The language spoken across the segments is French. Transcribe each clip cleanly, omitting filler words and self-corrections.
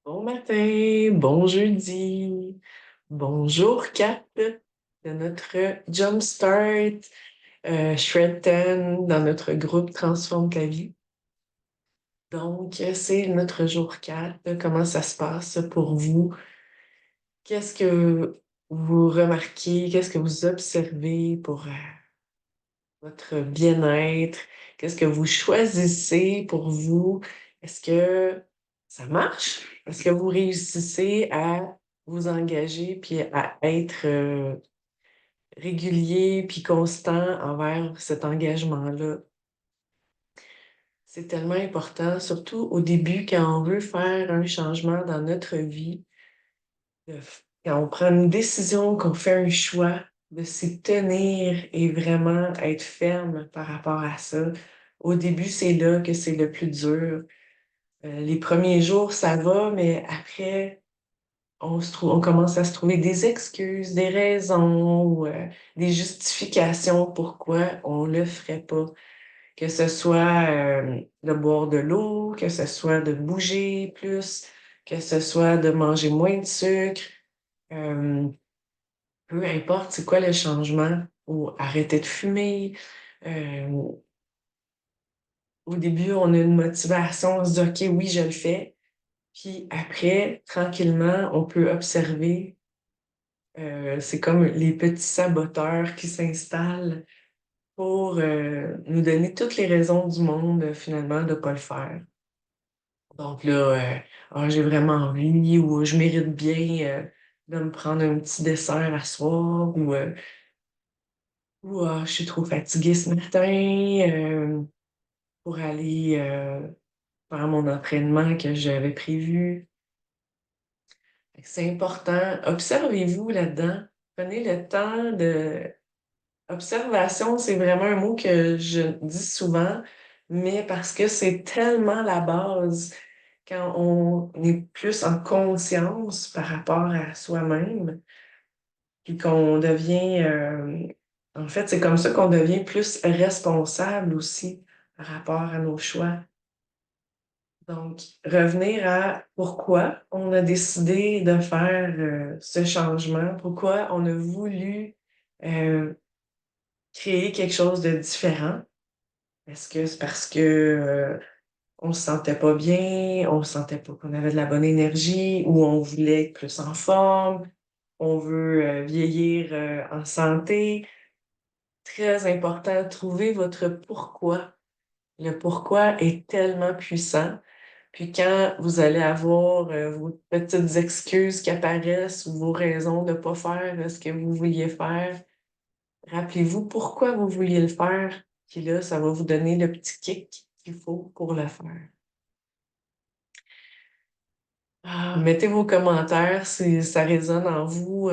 Bon matin, bon jeudi, bonjour Kat de notre Jumpstart Shred 10 dans notre groupe Transforme ta vie. Donc, c'est notre jour 4. Comment ça se passe pour vous? Qu'est-ce que vous remarquez? Qu'est-ce que vous observez pour votre bien-être? Qu'est-ce que vous choisissez pour vous? Est-ce que ça marche? Est-ce que vous réussissez à vous engager puis à être régulier puis constant envers cet engagement-là? C'est tellement important, surtout au début quand on veut faire un changement dans notre vie, quand on prend une décision, qu'on fait un choix, de s'y tenir et vraiment être ferme par rapport à ça. Au début, c'est là que c'est le plus dur. Les premiers jours, ça va, mais après, on commence à se trouver des excuses, des raisons ou des justifications pourquoi on le ferait pas. Que ce soit de boire de l'eau, que ce soit de bouger plus, que ce soit de manger moins de sucre. Euh, Peu importe c'est quoi le changement, ou arrêter de fumer. Euh, Au début, on a une motivation, on se dit, OK, oui, je le fais. Puis après, tranquillement, on peut observer, c'est comme les petits saboteurs qui s'installent pour nous donner toutes les raisons du monde, finalement, de ne pas le faire. Donc là, ah, j'ai vraiment envie ou je mérite bien de me prendre un petit dessert à soir ou je suis trop fatiguée ce matin pour aller faire mon entraînement que j'avais prévu. Fait que c'est important. Observez-vous là-dedans. Prenez le temps de... Observation, c'est vraiment un mot que je dis souvent, mais parce que c'est tellement la base quand on est plus en conscience par rapport à soi-même, puis qu'on devient... en fait, c'est comme ça qu'on devient plus responsable aussi par rapport à nos choix. Donc, revenir à pourquoi on a décidé de faire ce changement, pourquoi on a voulu euh, créer quelque chose de différent. Est-ce que c'est parce que on se sentait pas bien, on sentait pas qu'on avait de la bonne énergie, ou on voulait être plus en forme, on veut vieillir en santé? Très important, trouver votre pourquoi. Le pourquoi est tellement puissant. Puis quand vous allez avoir vos petites excuses qui apparaissent ou vos raisons de ne pas faire ce que vous vouliez faire, rappelez-vous pourquoi vous vouliez le faire. Puis là, ça va vous donner le petit kick qu'il faut pour le faire. Mettez vos commentaires si ça résonne en vous,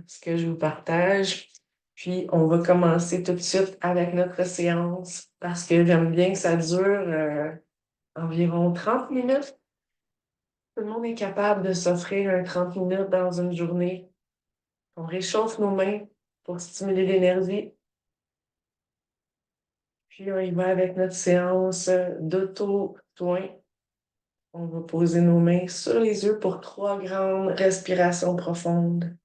ce que je vous partage. Puis on va commencer tout de suite avec notre séance parce que j'aime bien que ça dure environ 30 minutes. Tout le monde est capable de s'offrir un 30 minutes dans une journée. On réchauffe nos mains pour stimuler l'énergie. Puis on y va avec notre séance d'auto-soin. On va poser nos mains sur les yeux pour 3 grandes respirations profondes.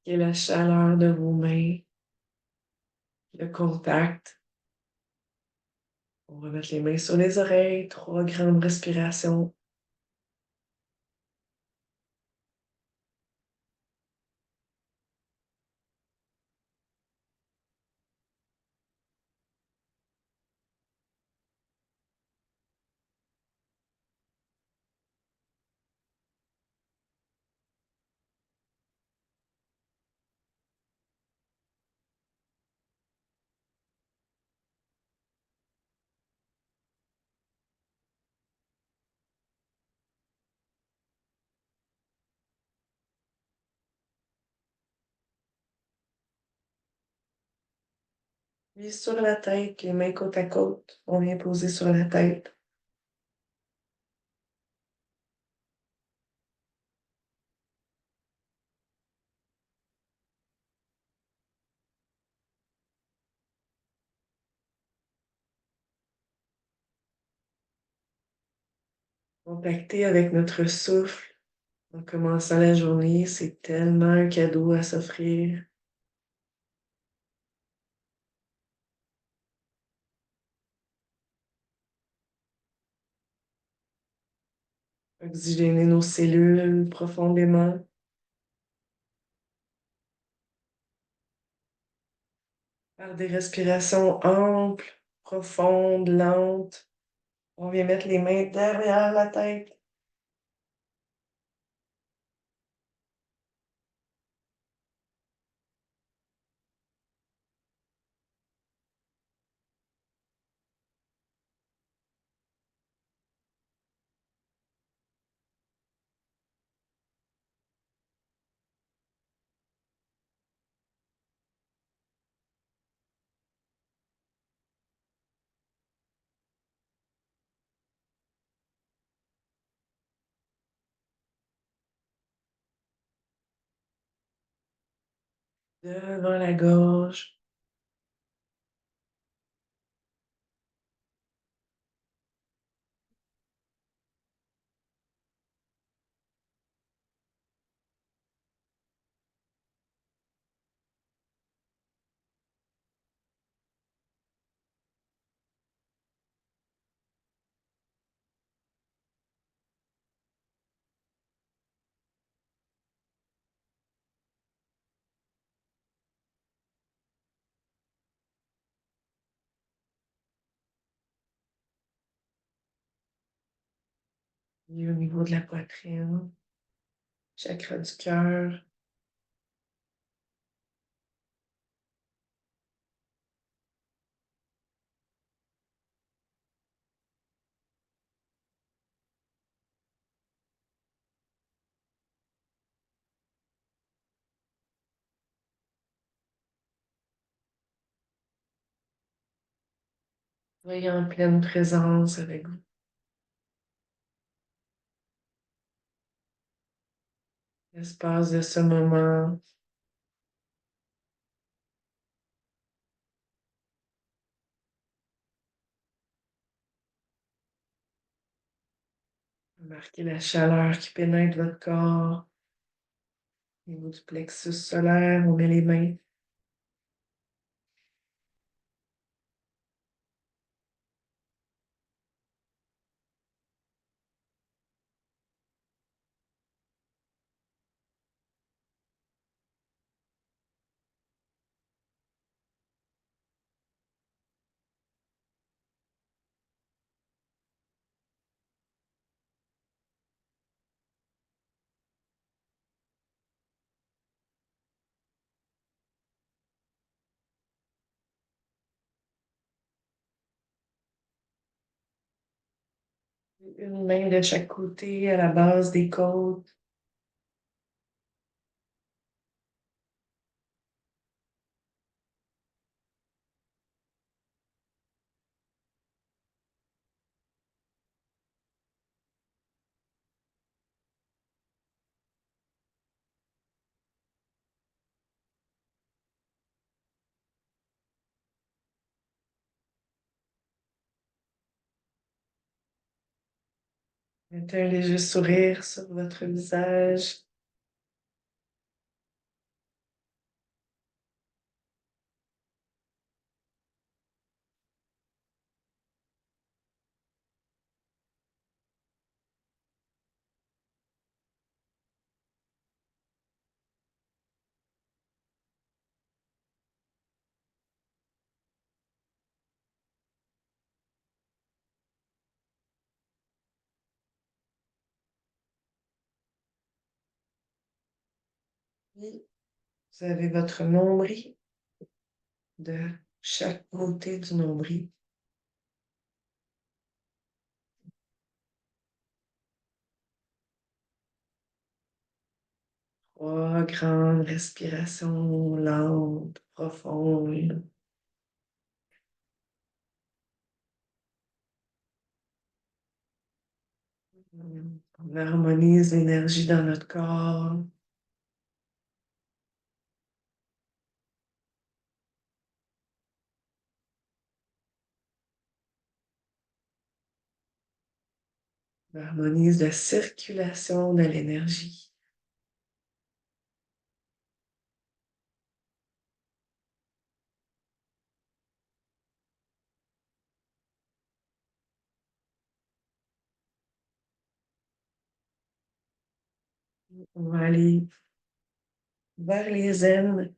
Et la chaleur de vos mains, le contact. On va mettre les mains sur les oreilles, 3 grandes respirations. Puis sur la tête, les mains côte à côte, on vient poser sur la tête. Contacter avec notre souffle en commençant la journée, c'est tellement un cadeau à s'offrir. Oxygéner nos cellules profondément. Par des respirations amples, profondes, lentes. On vient mettre les mains derrière la tête. Devant la gorge. Et au niveau de la poitrine, chakra du cœur. Soyez en pleine présence avec vous. L'espace de ce moment. Remarquez la chaleur qui pénètre votre corps. Au niveau du plexus solaire, on met les mains. Une main de chaque côté à la base des côtes. Mettez un léger sourire sur votre visage. Puis, vous avez votre nombril de chaque côté du nombril. 3 grandes respirations lentes, profondes. On harmonise l'énergie dans notre corps. On harmonise la circulation de l'énergie. On va aller vers les zen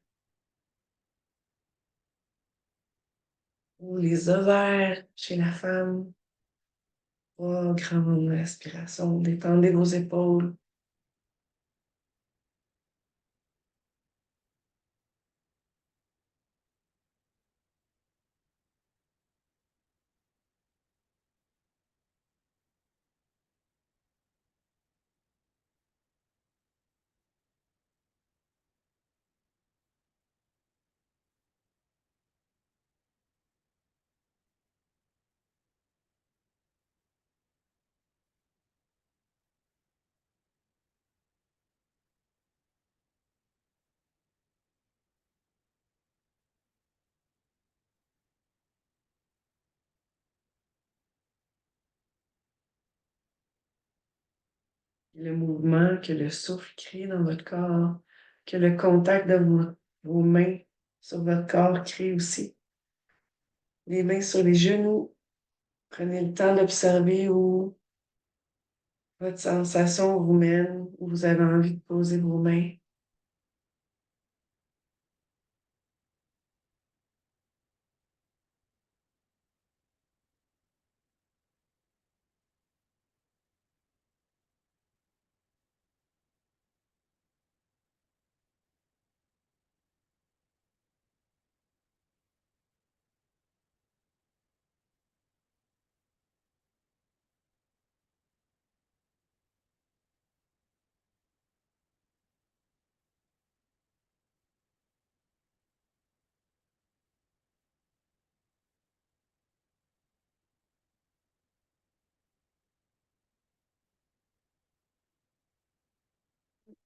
ou les ovaires chez la femme. Oh, grande respiration. Détendez vos épaules. Le mouvement que le souffle crée dans votre corps, que le contact de vos mains sur votre corps crée aussi. Les mains sur les genoux. Prenez le temps d'observer où votre sensation vous mène, où vous avez envie de poser vos mains.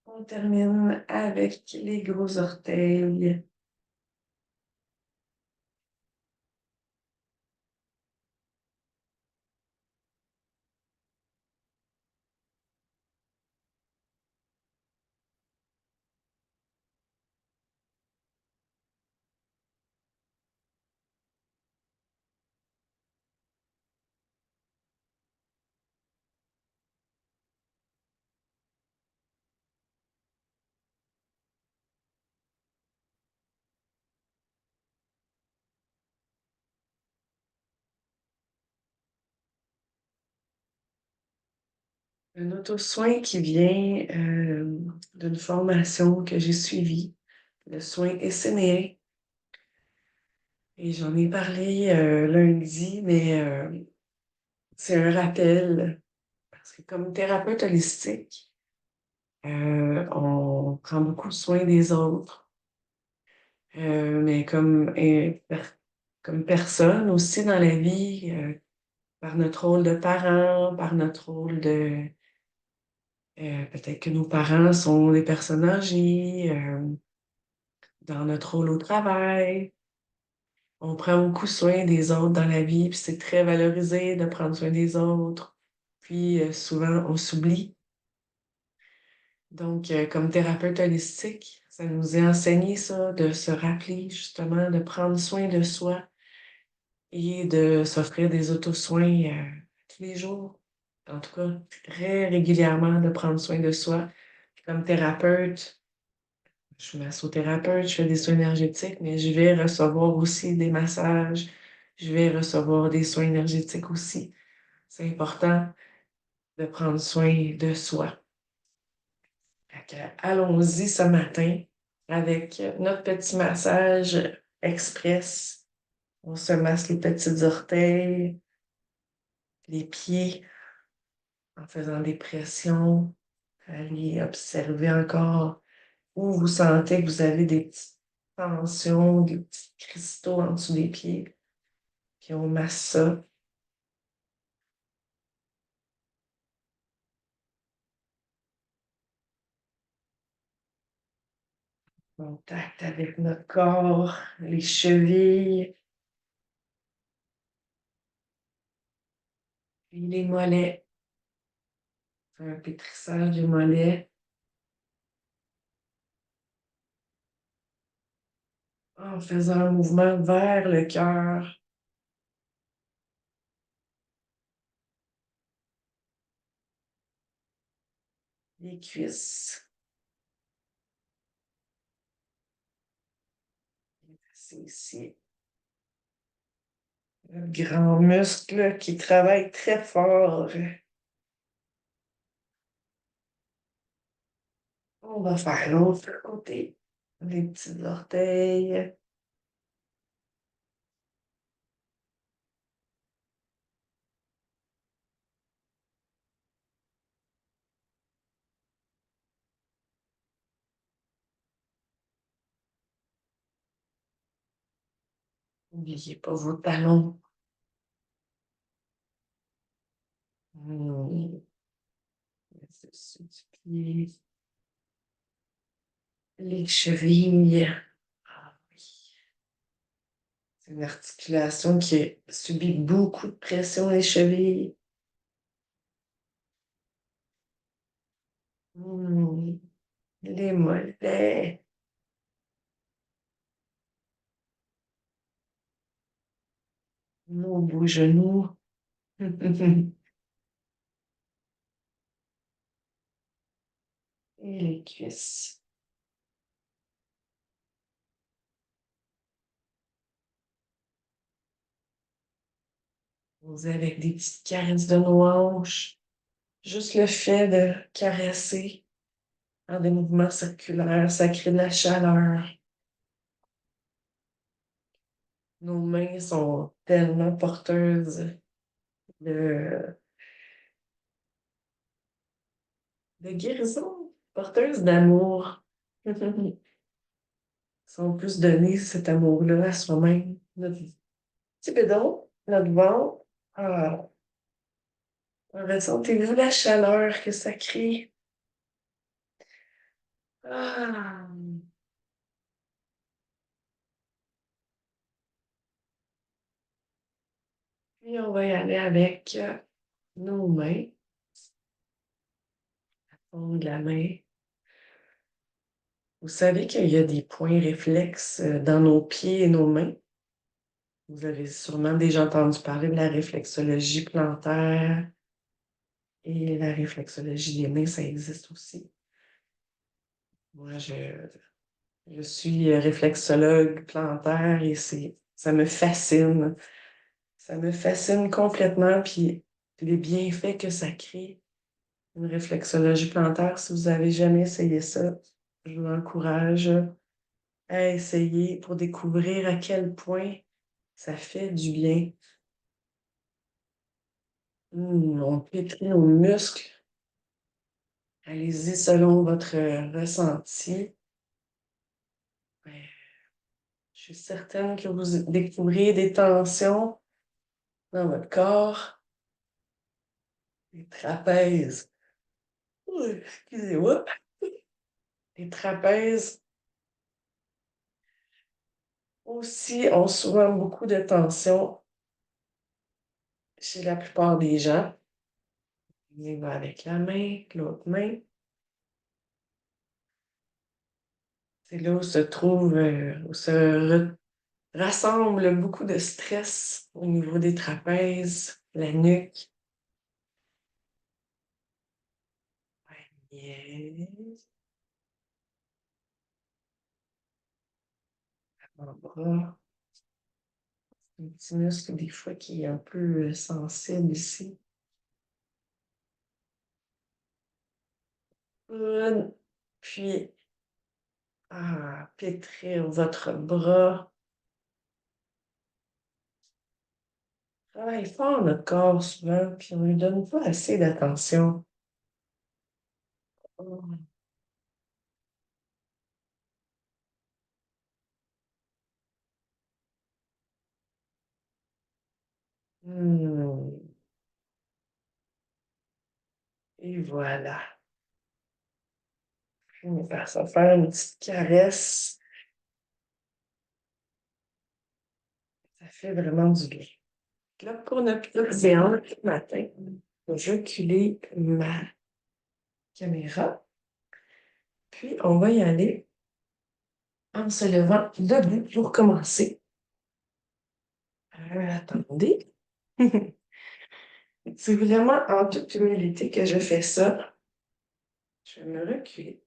On termine avec les gros orteils. Un auto-soin qui vient d'une formation que j'ai suivie, le soin essénéen. Et j'en ai parlé lundi, mais c'est un rappel parce que comme thérapeute holistique, on prend beaucoup soin des autres, mais comme personne aussi dans la vie, par notre rôle de parent, par notre rôle de... peut-être que nos parents sont des personnes âgées, dans notre rôle au travail. On prend beaucoup soin des autres dans la vie, puis c'est très valorisé de prendre soin des autres. Puis souvent, on s'oublie. Donc, comme thérapeute holistique, ça nous est enseigné ça, de se rappeler justement de prendre soin de soi et de s'offrir des auto-soins tous les jours. En tout cas, très régulièrement, de prendre soin de soi. Comme thérapeute, je suis massothérapeute, je fais des soins énergétiques, mais je vais recevoir aussi des massages, je vais recevoir des soins énergétiques aussi. C'est important de prendre soin de soi. Fait que, allons-y ce matin avec notre petit massage express. On se masse les petits orteils, les pieds en faisant des pressions. Allez observer encore où vous sentez que vous avez des petites tensions, des petits cristaux en dessous des pieds. Puis on masse ça. Contact avec notre corps, les chevilles, puis les mollets. Un pétrissage des mollets. En faisant un mouvement vers le cœur, les cuisses. C'est ici le grand muscle qui travaille très fort. On va faire l'autre côté. Les petits orteils. N'oubliez pas vos talons. Hmm. Le dessus du pied. Les chevilles. Ah oui. C'est une articulation qui subit beaucoup de pression, les chevilles. Hmm. Les mollets. Nos beaux genoux. Et les cuisses. Posez avec des petites caresses de nos hanches. Juste le fait de caresser en des mouvements circulaires, ça crée de la chaleur. Nos mains sont tellement porteuses de, de guérison, porteuses d'amour. Si on peut se donner cet amour-là à soi-même, notre petit bédon, notre ventre. Ah, ressentez-vous la chaleur que ça crée? Ah, puis on va y aller avec nos mains, la paume de la main. Vous savez qu'il y a des points réflexes dans nos pieds et nos mains. Vous avez sûrement déjà entendu parler de la réflexologie plantaire et la réflexologie des mains, ça existe aussi. Moi, je suis réflexologue plantaire et ça me fascine. Ça me fascine complètement. Puis les bienfaits que ça crée, une réflexologie plantaire, si vous n'avez jamais essayé ça, je vous encourage à essayer pour découvrir à quel point ça fait du bien. On pétrit nos muscles. Allez-y selon votre ressenti. Ouais, je suis certaine que vous découvrez des tensions dans votre corps, des trapèzes. Ouh, excusez-moi. Les trapèzes aussi ont souvent beaucoup de tension chez la plupart des gens. On y va avec la main, l'autre main. C'est là où se trouve, où se rassemble beaucoup de stress au niveau des trapèzes, la nuque. Yes. Avant-bras. Un petit muscle des fois qui est un peu sensible ici. Puis, pétrir votre bras. Travaille fort notre corps souvent, puis on ne lui donne pas assez d'attention. Hmm. Et voilà. On va faire une petite caresse. Ça fait vraiment du bien. Là, pour notre petite séance ce matin, je vais reculer ma caméra. Puis, on va y aller en se levant debout pour commencer. Attendez. C'est vraiment en toute humilité que je fais ça. Je vais me reculer.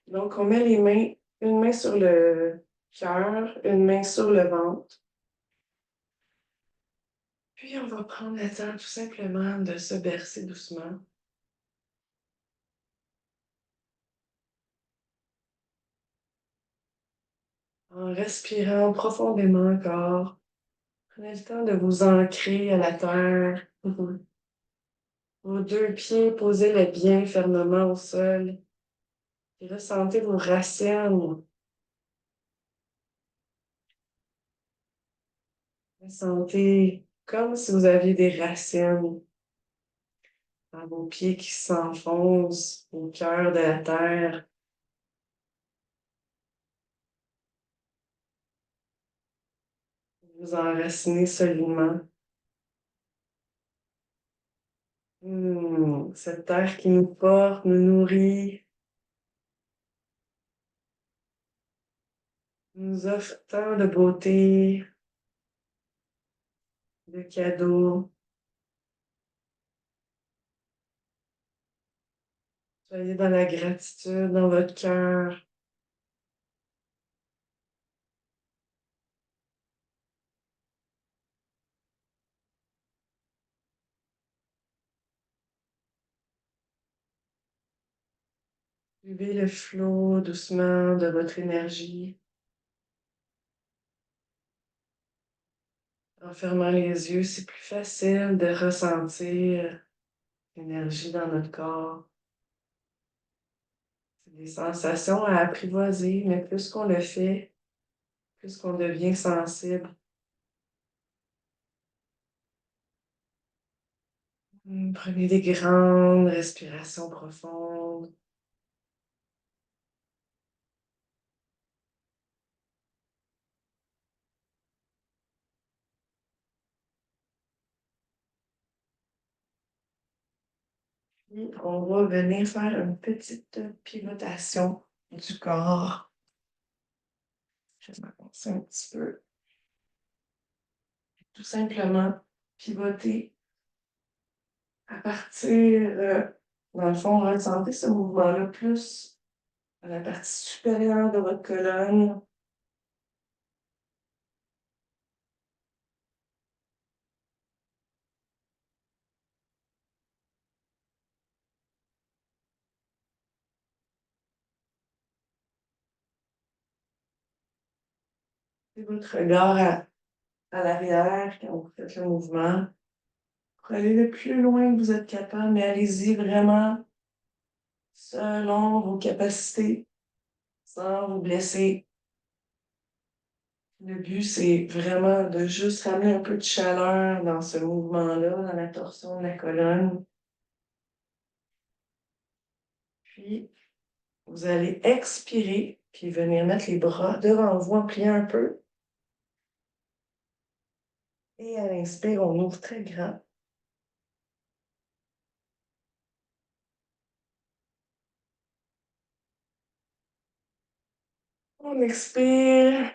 Donc, on met les mains, une main sur le cœur, une main sur le ventre. Puis, on va prendre le temps tout simplement de se bercer doucement. En respirant profondément encore. Prenez le temps de vous ancrer à la terre. Vos deux pieds, posez-les bien fermement au sol. Et ressentez vos racines. Ressentez comme si vous aviez des racines dans vos pieds qui s'enfoncent au cœur de la terre. Vous enracinez solidement. Cette terre qui nous porte, nous nourrit, nous offre tant de beauté, de cadeaux. Soyez dans la gratitude dans votre cœur. Suivez le flot doucement de votre énergie. En fermant les yeux, c'est plus facile de ressentir l'énergie dans notre corps. C'est des sensations à apprivoiser, mais plus qu'on le fait, plus qu'on devient sensible. Prenez des grandes respirations profondes. Puis, on va venir faire une petite pivotation du corps. Je vais m'avancer un petit peu. Tout simplement pivoter à partir, dans le fond, ressentez ce mouvement-là plus à la partie supérieure de votre colonne. Et votre regard à l'arrière quand vous faites le mouvement. Pour aller le plus loin que vous êtes capable, mais allez-y vraiment selon vos capacités, sans vous blesser. Le but, c'est vraiment de juste ramener un peu de chaleur dans ce mouvement-là, dans la torsion de la colonne. Puis, vous allez expirer, puis venir mettre les bras devant vous en pliant un peu. Et à l'inspire, on ouvre très grand. On expire.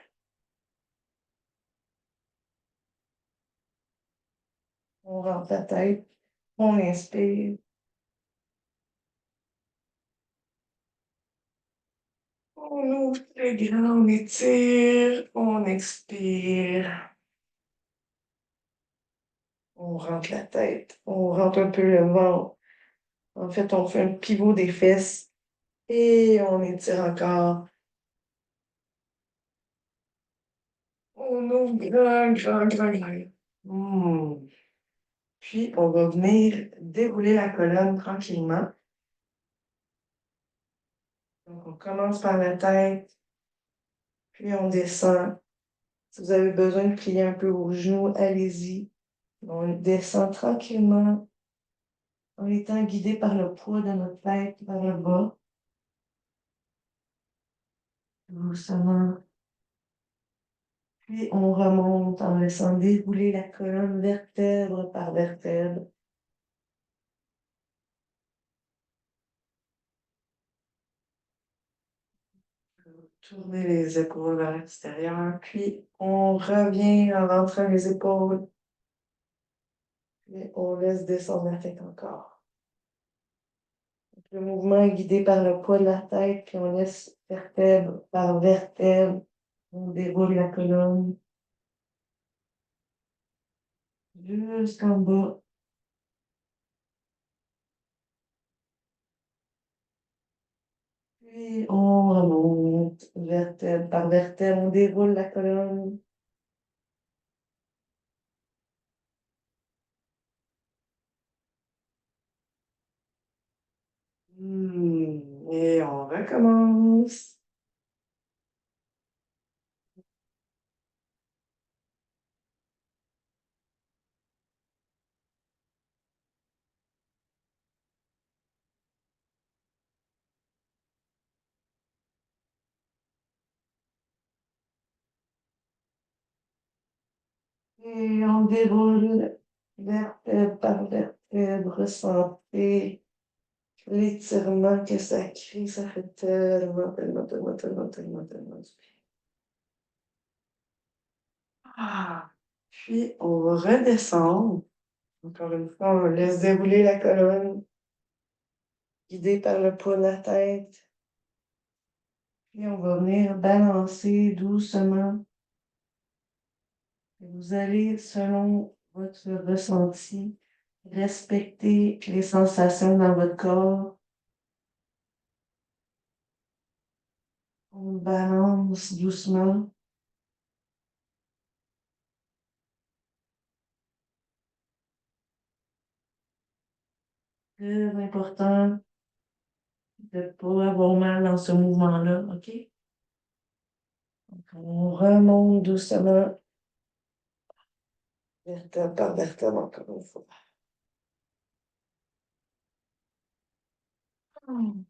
On rentre la tête. On inspire. On ouvre très grand, on étire, on expire. On rentre la tête, on rentre un peu le ventre. En fait, on fait un pivot des fesses et on étire encore. On ouvre grand, grand, grand, grand. Puis, on va venir dérouler la colonne tranquillement. Donc, on commence par la tête, puis on descend. Si vous avez besoin de plier un peu vos genoux, allez-y. On descend tranquillement en étant guidé par le poids de notre tête vers le bas. doucement. Puis on remonte en laissant dérouler la colonne vertèbre par vertèbre. Tourner les épaules vers l'extérieur, puis on revient en rentrant les épaules, puis on laisse descendre la tête encore. Donc, le mouvement est guidé par le poids de la tête, puis on laisse vertèbre par vertèbre, on déroule la colonne jusqu'en bas. Puis on remonte vertèbre par vertèbre, on déroule la colonne. Et on recommence. Et on déroule vertèbre par vertèbre, ressentez l'étirement que ça crée, ça fait tellement, tellement, tellement, tellement, tellement, tellement du bien. Ah. Puis on va redescendre. Encore une fois, on laisse dérouler la colonne, guidée par le poids de la tête. Puis on va venir balancer doucement. Et vous allez, selon votre ressenti, respecter les sensations dans votre corps. On balance doucement. Très important de ne pas avoir mal dans ce mouvement-là, OK? Donc, on remonte doucement, vertèbre par vertèbre, encore une fois. On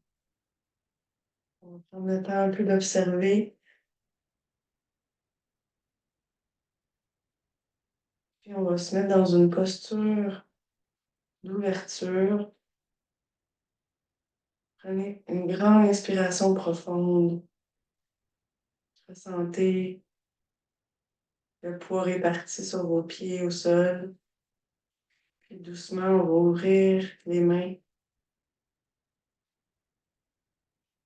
va prendre le temps un peu d'observer. Puis on va se mettre dans une posture d'ouverture. Prenez une grande inspiration profonde. Ressentez le poids réparti sur vos pieds au sol. Puis doucement, on va ouvrir les mains.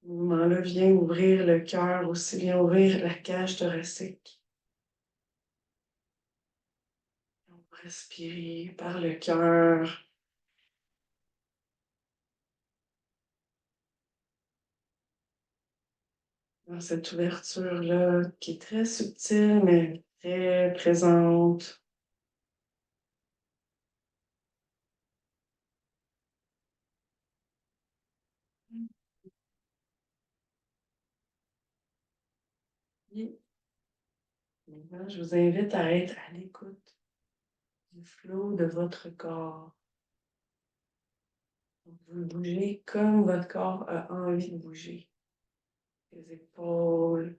Ce mouvement-là vient ouvrir le cœur, aussi bien ouvrir la cage thoracique. On va respirer par le cœur. Dans cette ouverture-là, qui est très subtile, mais très présente. Et maintenant, je vous invite à être à l'écoute du flot de votre corps. Vous bougez comme votre corps a envie de bouger. Les épaules,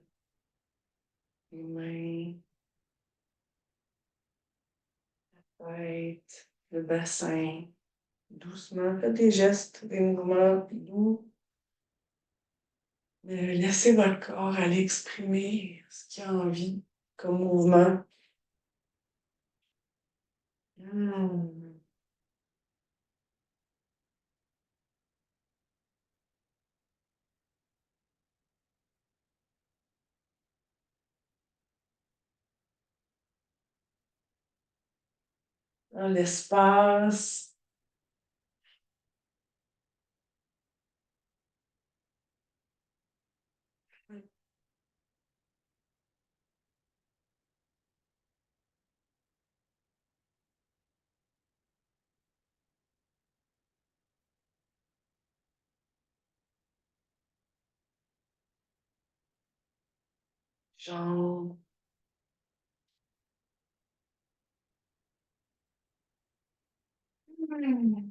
les mains, la tête, le bassin. Doucement, faites des gestes, des mouvements doux. Mais laissez votre corps aller exprimer ce qu'il a envie comme mouvement. Hmm. Dans l'espace. Jambes. Hmm.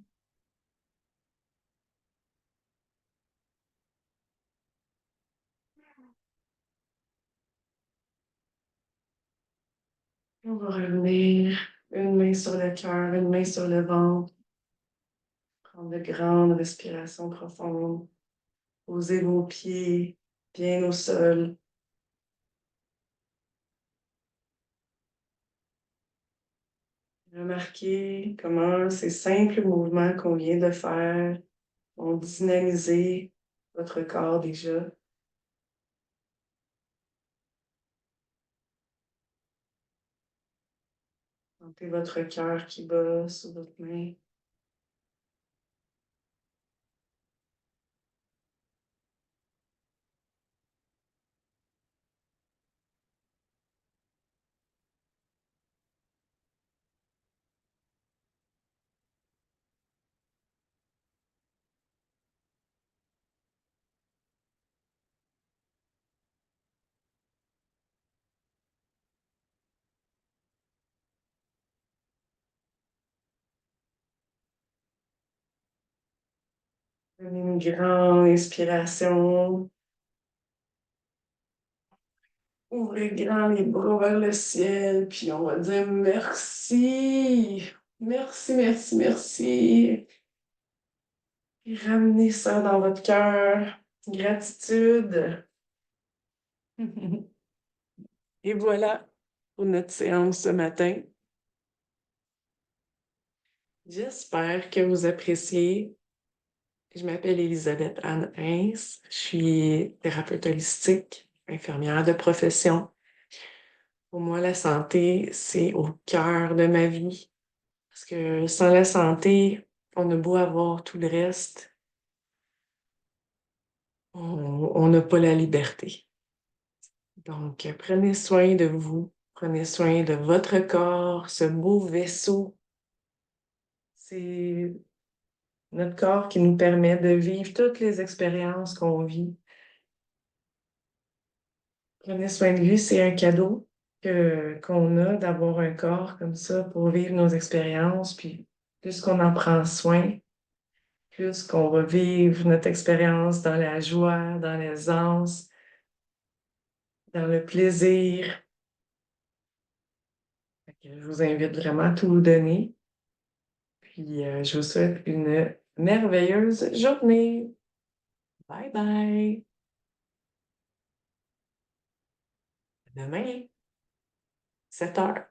On va revenir une main sur le cœur, une main sur le ventre. Prendre de grandes respirations profondes. Posez vos pieds bien au sol. Remarquez comment ces simples mouvements qu'on vient de faire ont dynamisé votre corps déjà. Sentez votre cœur qui bat sous votre main. Prenez une grande inspiration. Ouvrez grand les bras vers le ciel, puis on va dire merci. Merci, merci, merci. Et ramenez ça dans votre cœur. Gratitude. Et voilà pour notre séance ce matin. J'espère que vous appréciez. Je m'appelle Elisabeth Anne Hins. Je suis thérapeute holistique, infirmière de profession. Pour moi, la santé, c'est au cœur de ma vie. Parce que sans la santé, on a beau avoir tout le reste, on n'a pas la liberté. Donc, prenez soin de vous, prenez soin de votre corps, ce beau vaisseau. C'est notre corps qui nous permet de vivre toutes les expériences qu'on vit. Prenez soin de lui, c'est un cadeau qu'on a d'avoir un corps comme ça pour vivre nos expériences. Puis plus qu'on en prend soin, plus qu'on va vivre notre expérience dans la joie, dans l'aisance, dans le plaisir. Fait que je vous invite vraiment à tout vous donner. Puis je vous souhaite une merveilleuse journée. Bye bye. À demain, 7 heures.